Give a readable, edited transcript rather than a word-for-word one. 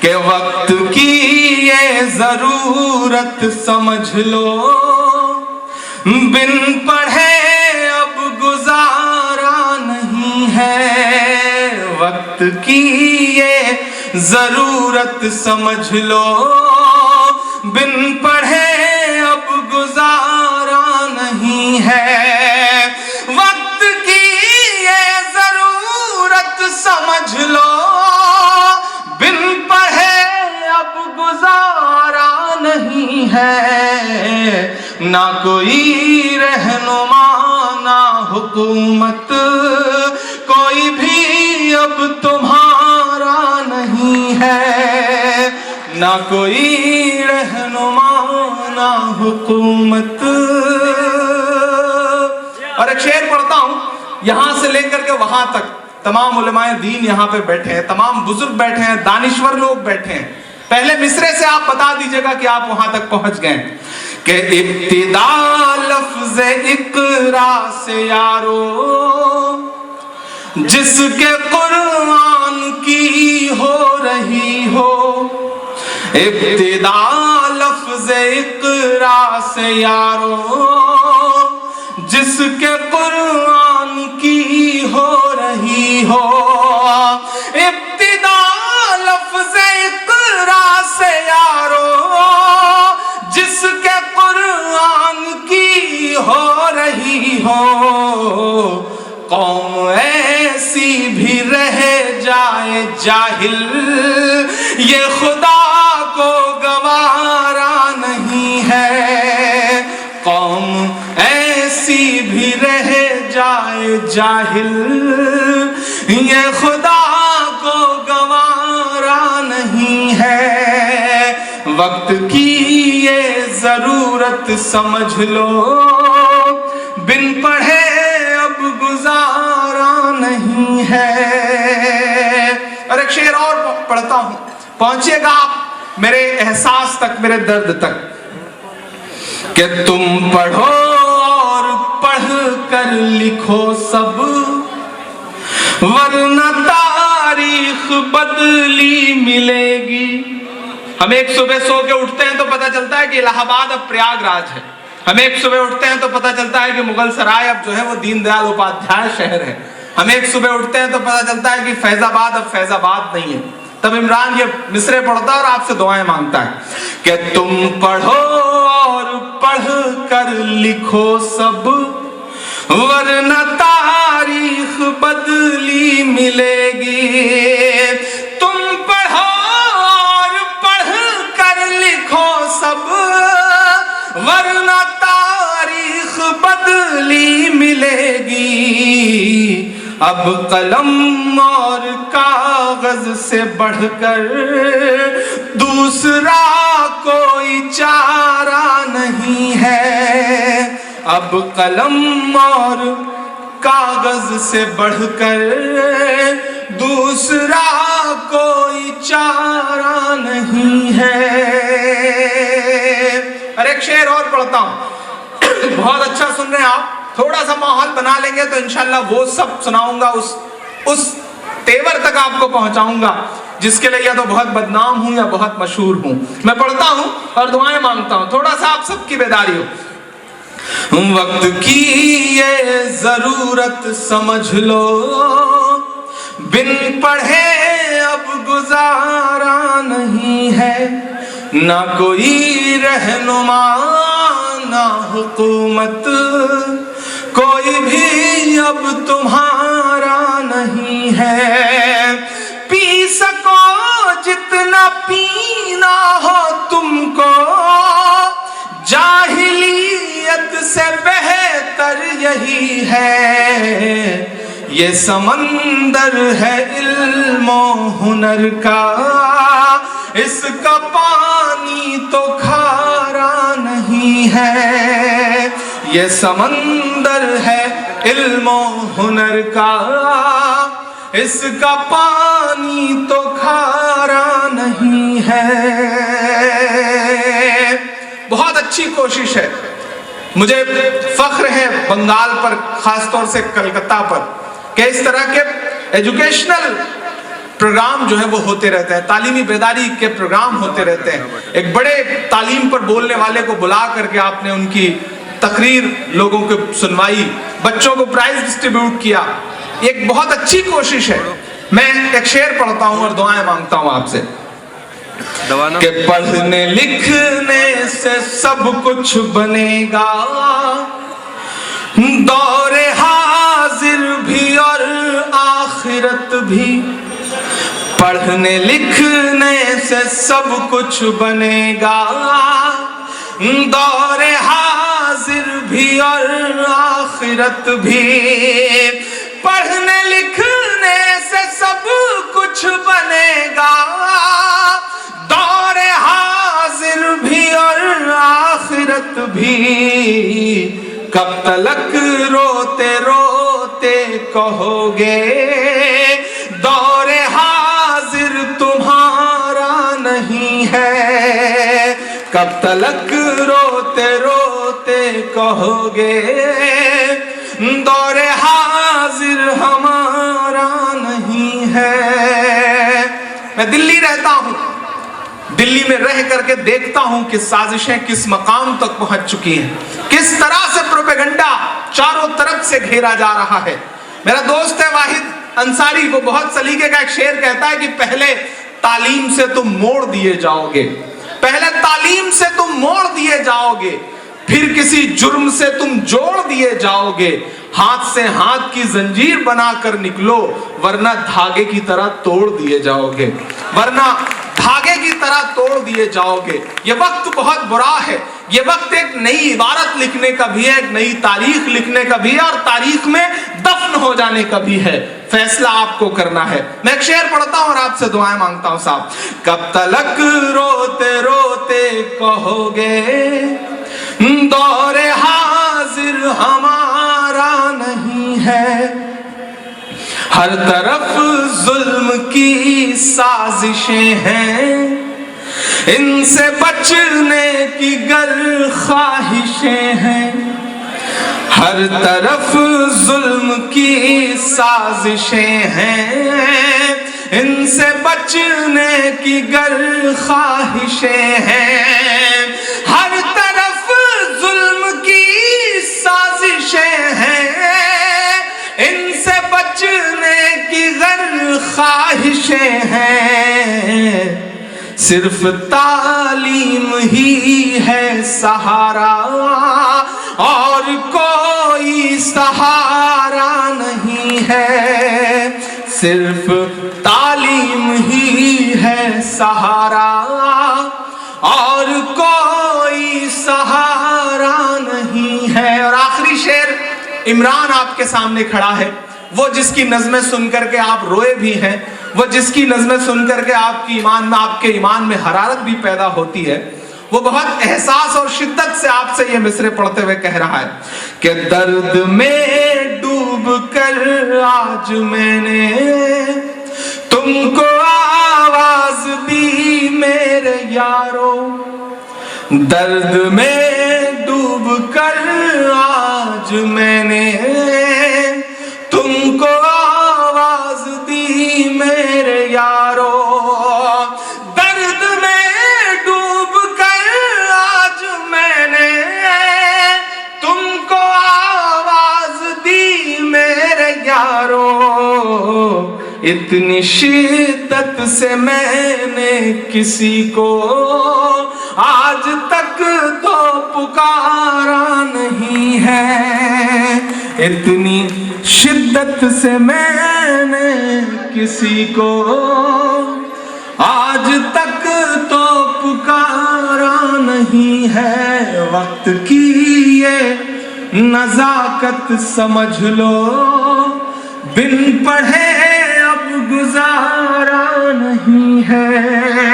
کہ وقت کی یہ ضرورت سمجھ لو، بن پڑھے اب گزارا نہیں ہے، وقت کی یہ ضرورت سمجھ لو، بن پڑھے اب گزارا نہیں ہے، وقت کی یہ ضرورت سمجھ لو، بن پڑھے اب گزارا نہیں ہے، نہ کوئی رہنما نہ حکومت، کوئی بھی اب تمہارا نہیں ہے، نہ کوئی رہنما نہ حکومت۔ اور ایک شعر پڑھتا ہوں، یہاں سے لے کر کے وہاں تک تمام علماء دین یہاں پہ بیٹھے ہیں، تمام بزرگ بیٹھے ہیں، دانشور لوگ بیٹھے ہیں، پہلے مصرے سے آپ بتا دیجئے گا کہ آپ وہاں تک پہنچ گئے کہ ابتدا لفظ اقرا سے یارو، جس کے قرآن کی ہو رہی ہو، ابتدا لفظ اقرا سے یارو، جس کے قرآن کی ہو رہی ہو، ابتدا لفظ اقرا سے یارو، جس کے قرآن کی ہو رہی ہو، قوم ایسی بھی رہ جائے جاہل، یہ خدا کو گوارا نہیں ہے، قوم ایسی بھی رہ جائے جاہل، یہ خدا کو گوارا نہیں ہے، وقت کی یہ ضرورت سمجھ لو، بن پڑھے اب گزارا نہیں ہے۔ اور ایک شعر اور پڑھتا ہوں، پہنچیے گا آپ میرے احساس تک، میرے درد تک، کہ تم پڑھو اور پڑھ کر لکھو سب، ورنہ تاریخ بدلی ملے گی۔ ہم ایک صبح سو کے اٹھتے ہیں تو پتہ چلتا ہے کہ الہ آباد اب پریاگ راج ہے، ہم ایک صبح اٹھتے ہیں تو پتہ چلتا ہے کہ مغل سرائے اب جو ہے وہ دین دیال اپادھیائے شہر ہے، ہم ایک صبح اٹھتے ہیں تو پتہ چلتا ہے کہ فیض آباد اب فیض آباد نہیں ہے۔ تب عمران یہ مصرے پڑھتا ہے اور آپ سے دعائیں مانگتا ہے کہ تم پڑھو اور پڑھ کر لکھو سب، ورنہ تاریخ بدلی ملے گی، تم پڑھو اور پڑھ کر لکھو سب، ورنہ تاریخ بدلی ملے گی، اب قلم اور کاغذ سے بڑھ کر دوسرا کوئی چارہ نہیں ہے، اب قلم اور کاغذ سے بڑھ کر دوسرا کوئی چارہ نہیں ہے۔ اور ایک شعر اور پڑھتا ہوں، بہت اچھا سن رہے ہیں آپ، تھوڑا سا ماحول بنا لیں گے تو انشاءاللہ وہ سب سناؤں گا، اس تیور تک آپ کو پہنچاؤں گا جس کے لیے یا تو بہت بدنام ہوں یا بہت مشہور ہوں۔ میں پڑھتا ہوں اور دعائیں مانگتا ہوں، تھوڑا سا آپ سب کی بیداری ہو۔ وقت کی یہ ضرورت سمجھ لو، بن پڑھے اب گزارا نہیں ہے، نہ کوئی رہنما نہ حکومت، کوئی بھی اب تمہارا نہیں ہے، پی سکو جتنا پینا ہو تم کو، جاہلیت سے بہتر یہی ہے، یہ سمندر ہے علم و ہنر کا، اس کا پانی تو کھارا نہیں ہے، یہ سمندر ہے علم و ہنر کا، اس کا پانی تو کھارا نہیں ہے۔ بہت اچھی کوشش ہے، مجھے فخر ہے بنگال پر، خاص طور سے کلکتہ پر، کہ اس طرح کے ایجوکیشنل پروگرام جو ہے وہ ہوتے رہتے ہیں, تعلیمی بیداری کے پروگرام ہوتے رہتے ہیں. ایک بڑے تعلیم پر بولنے والے کو بلا کر کے آپ نے ان کی تقریر لوگوں کو سنوائی, بچوں کو پرائز ڈسٹریبیوٹ کیا. ایک بہت اچھی کوشش ہے. میں ایک شعر پڑھتا ہوں اور دعائیں مانگتا ہوں آپ سے کہ پڑھنے لکھنے سے سب کچھ بنے گا, دور حاضر بھی اور آخرت بھی. پڑھنے لکھنے سے سب کچھ بنے گا, دور حاضر بھی اور آخرت بھی. پڑھنے لکھنے سے سب کچھ بنے گا, دور حاضر بھی اور آخرت بھی. کب تلک روتے روتے کہو گے دور حاضر تمہارا نہیں ہے. کب تلک روتے روتے کہو گے دور حاضر ہمارا نہیں ہے. میں دلی رہتا ہوں, دلی میں رہ کر کے دیکھتا ہوں کہ سازشیں کس مقام تک پہنچ چکی ہیں, کس طرح سے پروپیگنڈا چاروں طرف سے گھیرا جا رہا ہے. میرا دوست ہے واحد انصاری, وہ بہت سلیقے کا ایک شعر کہتا ہے کہ پہلے تعلیم سے تم موڑ دیے جاؤ گے, پہلے تعلیم سے تم موڑ دیے جاؤ گے, پھر کسی جرم سے تم جوڑ دیے جاؤ گے. ہاتھ سے ہاتھ کی زنجیر بنا کر نکلو, ورنہ دھاگے کی طرح توڑ دیے جاؤ گے, ورنہ دھاگے کی طرح توڑ دیے جاؤ گے. یہ وقت بہت برا ہے. یہ وقت ایک نئی عبارت لکھنے کا بھی ہے, ایک نئی تاریخ لکھنے کا بھی ہے, اور تاریخ میں دفن ہو جانے کا بھی ہے. فیصلہ آپ کو کرنا ہے. میں ایک شعر پڑھتا ہوں اور آپ سے دعائیں مانگتا ہوں صاحب. کب تلک روتے روتے کہو گے دور حاضر ہمارا نہیں ہے. ہر طرف ظلم کی سازشیں ہیں, ان سے بچنے کی گر خواہشیں ہیں. ہر طرف ظلم کی سازشیں ہیں, ان سے بچنے کی گر خواہشیں ہیں. ہر طرف ظلم کی سازشیں ہیں, ان سے بچنے کی گر خواہشیں ہیں. صرف تعلیم ہی ہے سہارا, اور کوئی سہارا نہیں ہے. صرف تعلیم ہی ہے سہارا, اور کوئی سہارا نہیں ہے. اور آخری شعر عمران آپ کے سامنے کھڑا ہے, وہ جس کی نظمیں سن کر کے آپ روئے بھی ہیں, وہ جس کی نظمیں سن کر کے آپ کے ایمان میں حرارت بھی پیدا ہوتی ہے. وہ بہت احساس اور شدت سے آپ سے یہ مصرعے پڑھتے ہوئے کہہ رہا ہے کہ درد میں ڈوب کر آج میں نے تم کو آواز دی میرے یارو. درد میں ڈوب کر آج میں نے تم کو آواز دی میرے یارو. درد میں ڈوب کر آج میں نے تم کو آواز دی میرے یارو. اتنی شدت سے میں نے کسی کو آج تک تو پکارا نہیں ہے. اتنی شدت سے میں نے کسی کو آج تک تو پکارا نہیں ہے. وقت کی یہ نزاکت سمجھ لو, بن پڑھے اب گزارا نہیں ہے.